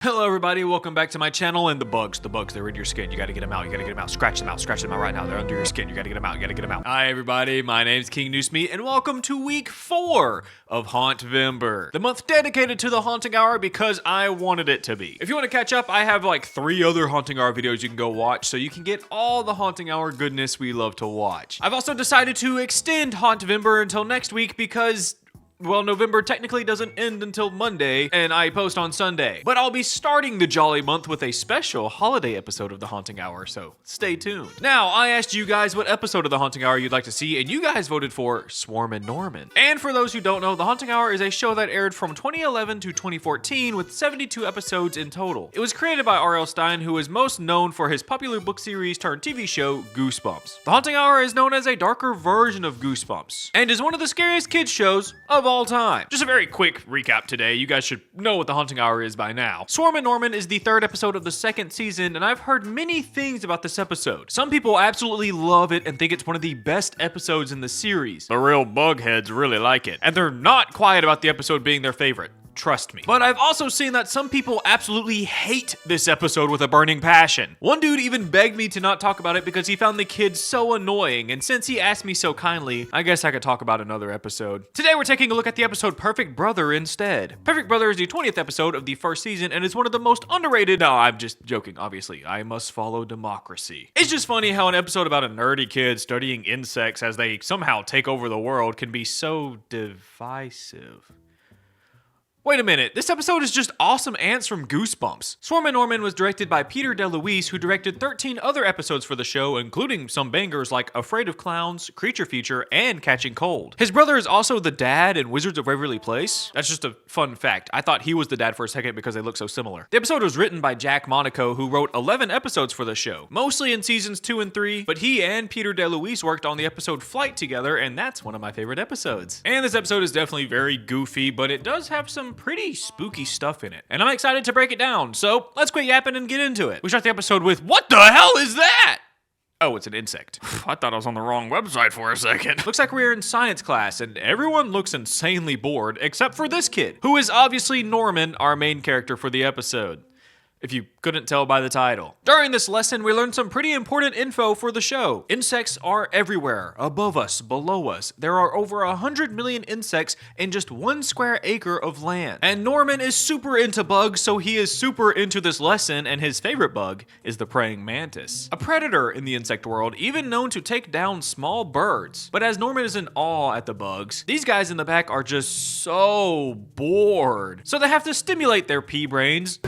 Hello everybody, welcome back to my channel. And the bugs, they're in your skin. You gotta get them out, scratch them out right now. They're under your skin, you gotta get them out, Hi everybody, my name's King Newsmeat, and welcome to week 4 of Hauntvember, the month dedicated to the Haunting Hour because I wanted it to be. If you want to catch up, I have like 3 other Haunting Hour videos you can go watch, so you can get all the Haunting Hour goodness we love to watch. I've also decided to extend Hauntvember until next week because, well, November technically doesn't end until Monday, and I post on Sunday. But I'll be starting the jolly month with a special holiday episode of The Haunting Hour, so stay tuned. Now, I asked you guys what episode of The Haunting Hour you'd like to see, and you guys voted for Swarmin Norman. And for those who don't know, The Haunting Hour is a show that aired from 2011 to 2014 with 72 episodes in total. It was created by R.L. Stine, who is most known for his popular book series turned TV show, Goosebumps. The Haunting Hour is known as a darker version of Goosebumps, and is one of the scariest kids shows of all time. Just a very quick recap today. You guys should know what the Haunting Hour is by now. Swarmin Norman is the 3rd episode of the 2nd season, and I've heard many things about this episode. Some people absolutely love it and think it's one of the best episodes in the series. The real bugheads really like it, and they're not quiet about the episode being their favorite. Trust me. But I've also seen that some people absolutely hate this episode with a burning passion. One dude even begged me to not talk about it because he found the kids so annoying, and since he asked me so kindly, I guess I could talk about another episode. Today we're taking a look at the episode Perfect Brother instead. Perfect Brother is the 20th episode of the 1st season and is one of the most underrated— no, I'm just joking, obviously. I must follow democracy. It's just funny how an episode about a nerdy kid studying insects as they somehow take over the world can be so divisive. Wait a minute, this episode is just awesome ants from Goosebumps. Swarmin Norman was directed by Peter DeLuise, who directed 13 other episodes for the show, including some bangers like Afraid of Clowns, Creature Feature, and Catching Cold. His brother is also the dad in Wizards of Waverly Place. That's just a fun fact. I thought he was the dad for a second because they look so similar. The episode was written by Jack Monaco, who wrote 11 episodes for the show, mostly in seasons 2 and 3, but he and Peter DeLuise worked on the episode Flight together, and that's one of my favorite episodes. And this episode is definitely very goofy, but it does have some pretty spooky stuff in it, and I'm excited to break it down, so let's quit yapping and get into it. We start the episode with, what the hell is that? Oh, it's an insect. I thought I was on the wrong website for a second. Looks like we're in science class, and everyone looks insanely bored, except for this kid, who is obviously Norman, our main character for the episode, if you couldn't tell by the title. During this lesson, we learned some pretty important info for the show. Insects are everywhere, above us, below us. There are over 100 million insects in just 1 square acre of land. And Norman is super into bugs, so he is super into this lesson, and his favorite bug is the praying mantis, a predator in the insect world, even known to take down small birds. But as Norman is in awe at the bugs, these guys in the back are just so bored. So they have to stimulate their pea brains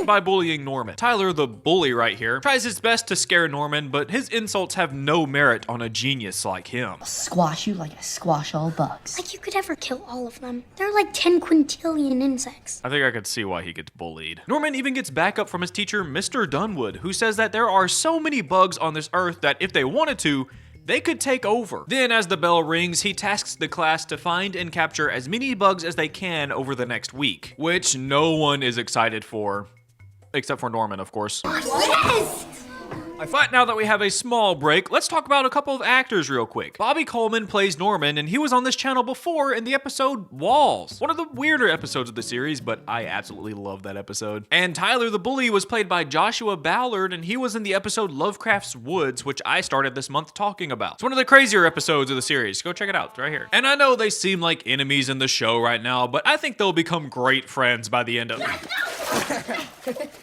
by bullying Norman. Tyler, the bully right here, tries his best to scare Norman, but his insults have no merit on a genius like him. I'll squash you like I squash all bugs. Like you could ever kill all of them. There are like 10 quintillion insects. I think I could see why he gets bullied. Norman even gets backup from his teacher, Mr. Dunwood, who says that there are so many bugs on this earth that if they wanted to, they could take over. Then as the bell rings, he tasks the class to find and capture as many bugs as they can over the next week, which no one is excited for. Except for Norman, of course. Yes! But now that we have a small break, let's talk about a couple of actors real quick. Bobby Coleman plays Norman, and he was on this channel before in the episode Walls. One of the weirder episodes of the series, but I absolutely love that episode. And Tyler the Bully was played by Joshua Ballard, and he was in the episode Lovecraft's Woods, which I started this month talking about. It's one of the crazier episodes of the series. Go check it out, it's right here. And I know they seem like enemies in the show right now, but I think they'll become great friends by the end of it.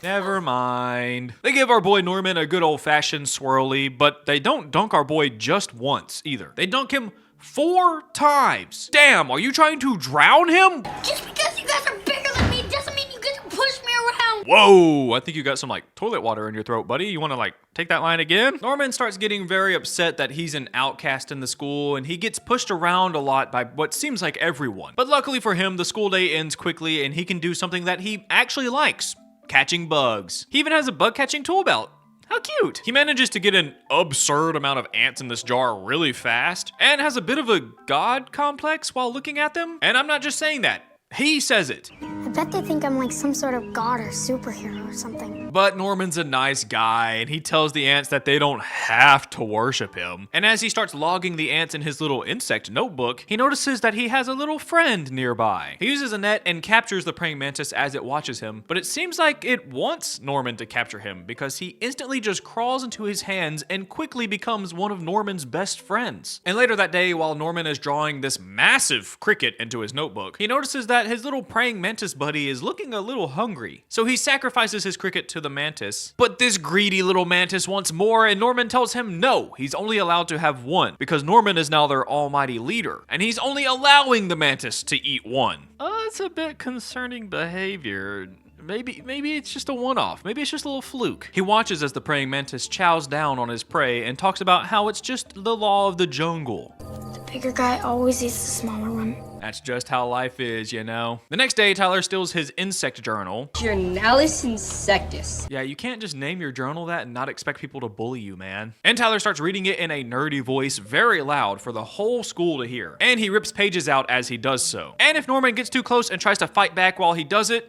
Never mind. They give our boy Norman a good old-fashioned swirly, but they don't dunk our boy just once either. They dunk him 4 times. Damn, are you trying to drown him? Just because you guys are bigger than me doesn't mean you get to push me around. Whoa, I think you got some like toilet water in your throat, buddy. You want to like take that line again? Norman starts getting very upset that he's an outcast in the school, and he gets pushed around a lot by what seems like everyone. But luckily for him, the school day ends quickly and he can do something that he actually likes: catching bugs. He even has a bug catching tool belt. How cute. He manages to get an absurd amount of ants in this jar really fast and has a bit of a god complex while looking at them. And I'm not just saying that. He says it. The bet they think I'm like some sort of god or superhero or something. But Norman's a nice guy, and he tells the ants that they don't have to worship him. And as he starts logging the ants in his little insect notebook, he notices that he has a little friend nearby. He uses a net and captures the praying mantis as it watches him, but it seems like it wants Norman to capture him because he instantly just crawls into his hands and quickly becomes one of Norman's best friends. And later that day, while Norman is drawing this massive cricket into his notebook, he notices that his little praying mantis buddy is looking a little hungry. So he sacrifices his cricket to the mantis, but this greedy little mantis wants more, and Norman tells him no, he's only allowed to have one because Norman is now their almighty leader, and he's only allowing the mantis to eat one. It's a bit concerning behavior. Maybe it's just a one-off. Maybe it's just a little fluke. He watches as the praying mantis chows down on his prey and talks about how it's just the law of the jungle. The bigger guy always eats the smaller one. That's just how life is, you know? The next day, Tyler steals his insect journal. Journalis insectus. Yeah, you can't just name your journal that and not expect people to bully you, man. And Tyler starts reading it in a nerdy voice very loud for the whole school to hear. And he rips pages out as he does so. And if Norman gets too close and tries to fight back while he does it,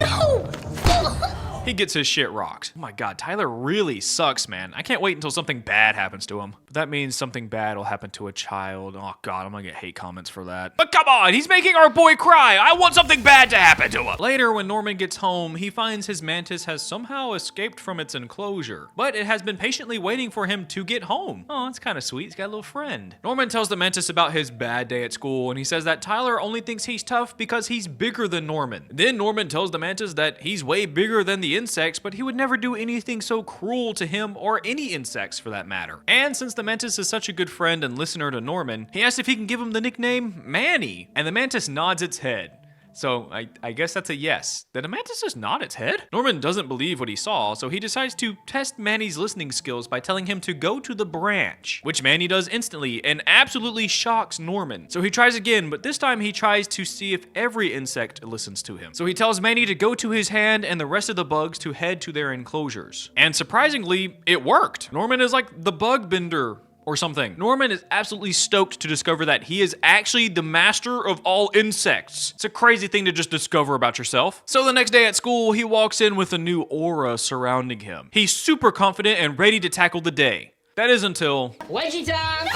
he gets his shit rocked. Oh my god, Tyler really sucks, man. I can't wait until something bad happens to him. But that means something bad will happen to a child. Oh god, I'm gonna get hate comments for that. But come on, he's making our boy cry. I want something bad to happen to him. Later, when Norman gets home, he finds his mantis has somehow escaped from its enclosure. But it has been patiently waiting for him to get home. Oh, that's kind of sweet. He's got a little friend. Norman tells the mantis about his bad day at school, and he says that Tyler only thinks he's tough because he's bigger than Norman. Then Norman tells the mantis that he's way bigger than the insects, but he would never do anything so cruel to him or any insects for that matter. And since the mantis is such a good friend and listener to Norman, he asks if he can give him the nickname Manny, and the mantis nods its head. So I guess that's a yes. Did the mantis just nod its head? Norman doesn't believe what he saw, so he decides to test Manny's listening skills by telling him to go to the branch, which Manny does instantly and absolutely shocks Norman. So he tries again, but this time he tries to see if every insect listens to him. So he tells Manny to go to his hand and the rest of the bugs to head to their enclosures. And surprisingly, it worked. Norman is like the bug bender or something. Norman is absolutely stoked to discover that he is actually the master of all insects. It's a crazy thing to just discover about yourself. So the next day at school, he walks in with a new aura surrounding him. He's super confident and ready to tackle the day. That is until... Wedgie time!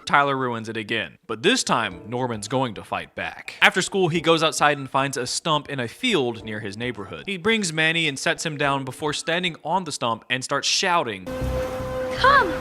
Tyler ruins it again. But this time, Norman's going to fight back. After school, he goes outside and finds a stump in a field near his neighborhood. He brings Manny and sets him down before standing on the stump and starts shouting, Come!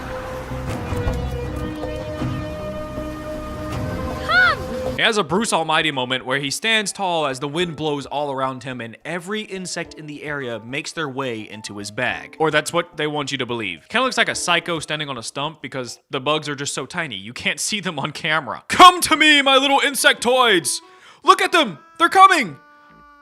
He has a Bruce Almighty moment where he stands tall as the wind blows all around him and every insect in the area makes their way into his bag. Or that's what they want you to believe. Kinda looks like a psycho standing on a stump because the bugs are just so tiny, you can't see them on camera. Come to me, my little insectoids! Look at them! They're coming!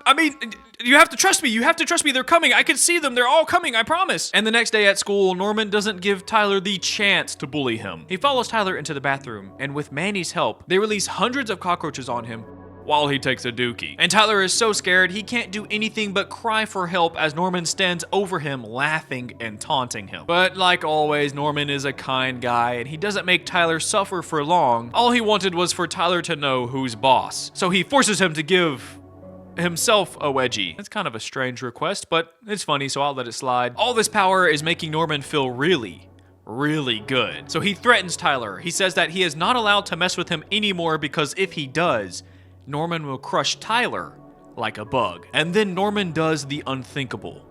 I mean, you have to trust me. You have to trust me. They're coming. I can see them. They're all coming. I promise. And the next day at school, Norman doesn't give Tyler the chance to bully him. He follows Tyler into the bathroom, and with Manny's help, they release hundreds of cockroaches on him while he takes a dookie. And Tyler is so scared, he can't do anything but cry for help as Norman stands over him, laughing and taunting him. But like always, Norman is a kind guy, and he doesn't make Tyler suffer for long. All he wanted was for Tyler to know who's boss. So he forces him to give himself a wedgie. It's kind of a strange request, but it's funny, so I'll let it slide. All this power is making Norman feel really good. So he threatens Tyler. He says that he is not allowed to mess with him anymore because if he does, Norman will crush Tyler like a bug. And then Norman does the unthinkable.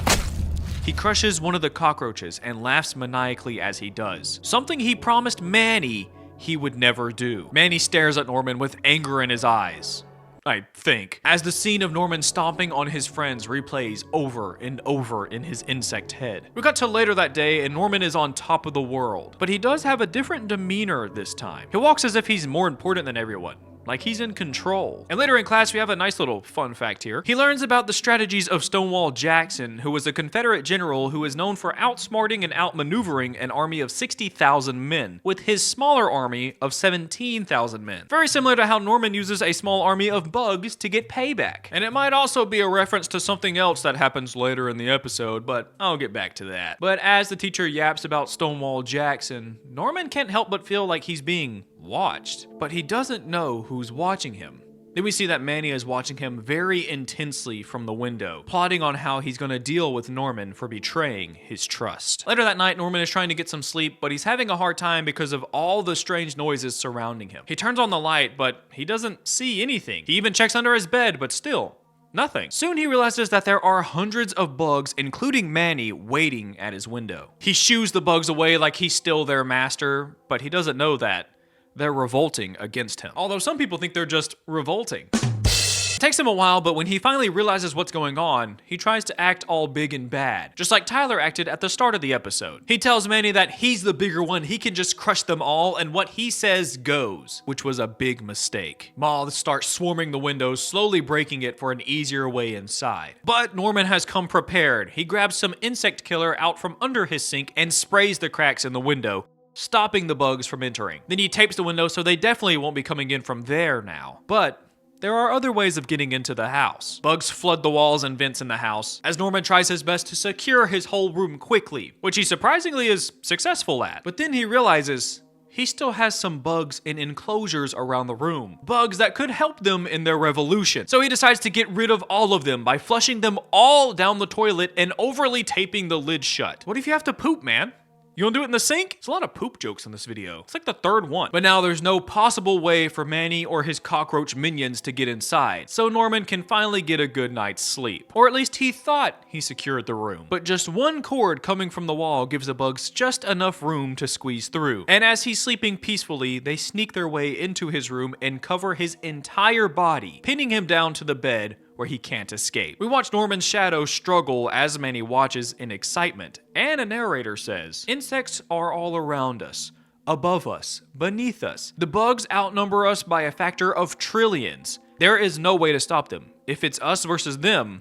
He crushes one of the cockroaches and laughs maniacally as he does. Something he promised Manny he would never do. Manny stares at Norman with anger in his eyes, I think, as the scene of Norman stomping on his friends replays over and over in his insect head. We got to later that day and Norman is on top of the world, but he does have a different demeanor this time. He walks as if he's more important than everyone. Like he's in control. And later in class, we have a nice little fun fact here. He learns about the strategies of Stonewall Jackson, who was a Confederate general who is known for outsmarting and outmaneuvering an army of 60,000 men, with his smaller army of 17,000 men. Very similar to how Norman uses a small army of bugs to get payback. And it might also be a reference to something else that happens later in the episode, but I'll get back to that. But as the teacher yaps about Stonewall Jackson, Norman can't help but feel like he's being watched. But he doesn't know who who's watching him. Then we see that Manny is watching him very intensely from the window, plotting on how he's going to deal with Norman for betraying his trust. Later that night, Norman is trying to get some sleep, but he's having a hard time because of all the strange noises surrounding him. He turns on the light, but he doesn't see anything. He even checks under his bed, but still, nothing. Soon he realizes that there are hundreds of bugs, including Manny, waiting at his window. He shoos the bugs away like he's still their master, but he doesn't know that they're revolting against him. Although some people think they're just revolting. It takes him a while, but when he finally realizes what's going on, he tries to act all big and bad, just like Tyler acted at the start of the episode. He tells Manny that he's the bigger one, he can just crush them all, and what he says goes, which was a big mistake. Moths start swarming the windows, slowly breaking it for an easier way inside. But Norman has come prepared. He grabs some insect killer out from under his sink and sprays the cracks in the window, stopping the bugs from entering. Then he tapes the window so they definitely won't be coming in from there now. But there are other ways of getting into the house. Bugs flood the walls and vents in the house, as Norman tries his best to secure his whole room quickly, which he surprisingly is successful at. But then he realizes he still has some bugs in enclosures around the room. Bugs that could help them in their revolution. So he decides to get rid of all of them by flushing them all down the toilet and overly taping the lid shut. What if you have to poop, man? You wanna do it in the sink? There's a lot of poop jokes in this video. It's like the third one. But now there's no possible way for Manny or his cockroach minions to get inside, so Norman can finally get a good night's sleep. Or at least he thought he secured the room. But just one cord coming from the wall gives the bugs just enough room to squeeze through. And as he's sleeping peacefully, they sneak their way into his room and cover his entire body, pinning him down to the bed where he can't escape. We watch Norman's shadow struggle as Manny watches in excitement, and a narrator says, "Insects are all around us, above us, beneath us. The bugs outnumber us by a factor of trillions. There is no way to stop them. If it's us versus them,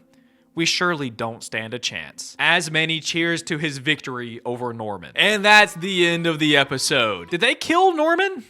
we surely don't stand a chance." As Manny cheers to his victory over Norman. And that's the end of the episode. Did they kill Norman?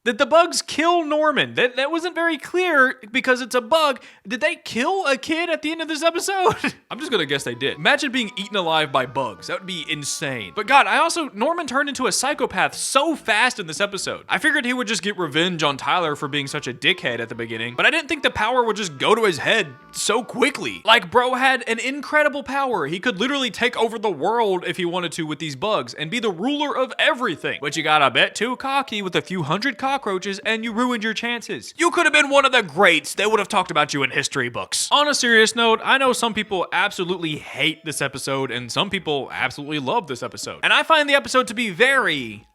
Did the bugs kill Norman? That wasn't very clear because it's a bug. Did they kill a kid at the end of this episode? I'm just gonna guess they did. Imagine being eaten alive by bugs. That would be insane. But God, Norman turned into a psychopath so fast in this episode. I figured he would just get revenge on Tyler for being such a dickhead at the beginning, but I didn't think the power would just go to his head so quickly. Like, bro had an incredible power. He could literally take over the world if he wanted to with these bugs and be the ruler of everything. But you got a bit too cocky with a few hundred cockroaches and you ruined your chances. You could have been one of the greats. They would have talked about you in history books. On a serious note, I know some people absolutely hate this episode and some people absolutely love this episode. And I find the episode to be very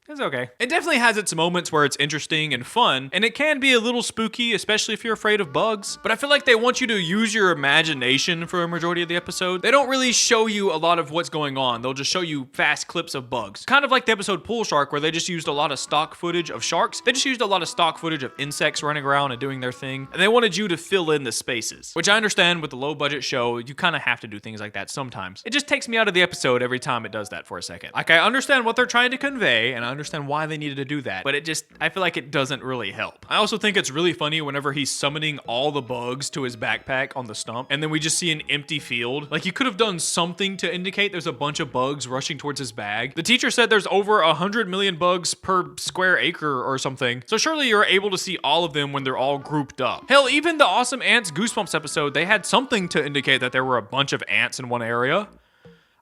it's okay. It definitely has its moments where it's interesting and fun, and it can be a little spooky, especially if you're afraid of bugs. But I feel like they want you to use your imagination for a majority of the episode. They don't really show you a lot of what's going on. They'll just show you fast clips of bugs. Kind of like the episode Pool Shark, where they just used a lot of stock footage of sharks. They just used a lot of stock footage of insects running around and doing their thing, and they wanted you to fill in the spaces. Which I understand with the low budget show, you kind of have to do things like that sometimes. It just takes me out of the episode every time it does that for a second. Like, I understand what they're trying to convey, and I understand why they needed to do that, but I feel like it doesn't really help. I also think it's really funny whenever he's summoning all the bugs to his backpack on the stump, and then we just see an empty field. Like, you could have done something to indicate there's a bunch of bugs rushing towards his bag. The teacher said there's over 100 million bugs per square acre or something, so surely you're able to see all of them when they're all grouped up. Hell, even the Awesome Ants Goosebumps episode, they had something to indicate that there were a bunch of ants in one area.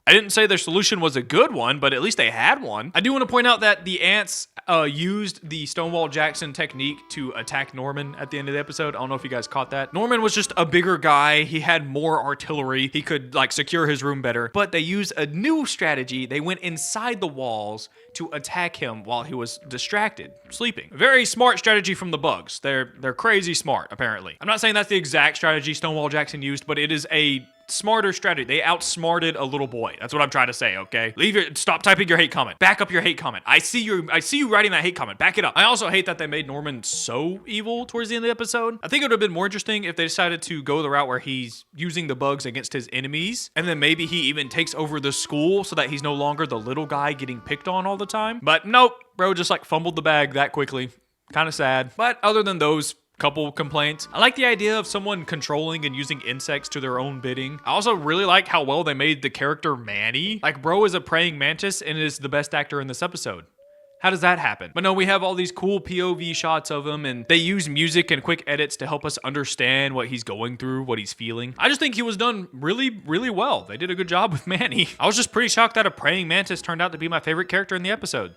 I didn't say their solution was a good one, but at least they had one. I do want to point out that the ants used the Stonewall Jackson technique to attack Norman at the end of the episode. I don't know if you guys caught that. Norman was just a bigger guy. He had more artillery. He could like secure his room better, but they used a new strategy. They went inside the walls to attack him while he was distracted, sleeping. Very smart strategy from the bugs. They're crazy smart, apparently. I'm not saying that's the exact strategy Stonewall Jackson used, but it is a smarter strategy. They outsmarted a little boy. That's what I'm trying to say, okay? Stop typing your hate comment. Back up your hate comment. I see you writing that hate comment. Back it up. I also hate that they made Norman so evil towards the end of the episode. I think it would have been more interesting if they decided to go the route where he's using the bugs against his enemies, and then maybe he even takes over the school so that he's no longer the little guy getting picked on all the time. But nope, bro just like fumbled the bag that quickly. Kind of sad. But other than those couple complaints, I like the idea of someone controlling and using insects to their own bidding. I also really like how well they made the character Manny. Like, bro is a praying mantis and is the best actor in this episode. How does that happen? But no, we have all these cool POV shots of him, and they use music and quick edits to help us understand what he's going through, what he's feeling. I just think he was done really, really well. They did a good job with Manny. I was just pretty shocked that a praying mantis turned out to be my favorite character in the episode.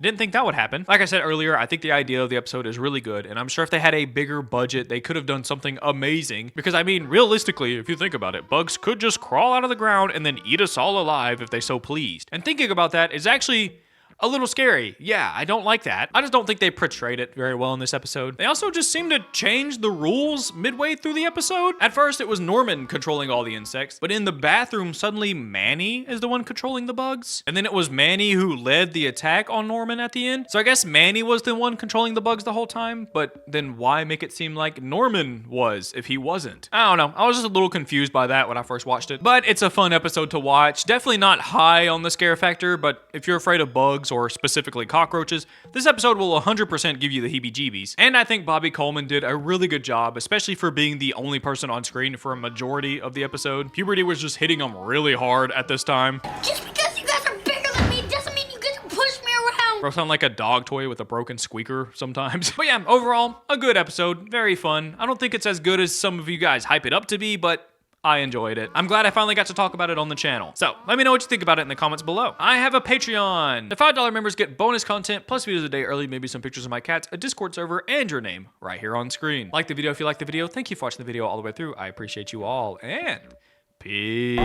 Didn't think that would happen. Like I said earlier, I think the idea of the episode is really good, and I'm sure if they had a bigger budget, they could have done something amazing. Because I mean, realistically, if you think about it, bugs could just crawl out of the ground and then eat us all alive if they so pleased. And thinking about that is actually a little scary. Yeah, I don't like that. I just don't think they portrayed it very well in this episode. They also just seem to change the rules midway through the episode. At first, it was Norman controlling all the insects, but in the bathroom, suddenly Manny is the one controlling the bugs. And then it was Manny who led the attack on Norman at the end. So I guess Manny was the one controlling the bugs the whole time, but then why make it seem like Norman was if he wasn't? I don't know. I was just a little confused by that when I first watched it, but it's a fun episode to watch. Definitely not high on the scare factor, but if you're afraid of bugs or specifically cockroaches, this episode will 100% give you the heebie-jeebies. And I think Bobby Coleman did a really good job, especially for being the only person on screen for a majority of the episode. Puberty was just hitting him really hard at this time. Just because you guys are bigger than me doesn't mean you get to push me around. Bro, sound like a dog toy with a broken squeaker sometimes. But yeah, overall, a good episode. Very fun. I don't think it's as good as some of you guys hype it up to be, but I enjoyed it. I'm glad I finally got to talk about it on the channel. So let me know what you think about it in the comments below. I have a Patreon. The $5 members get bonus content, plus videos a day early, maybe some pictures of my cats, a Discord server, and your name right here on screen. Like the video if you like the video. Thank you for watching the video all the way through. I appreciate you all, and peace.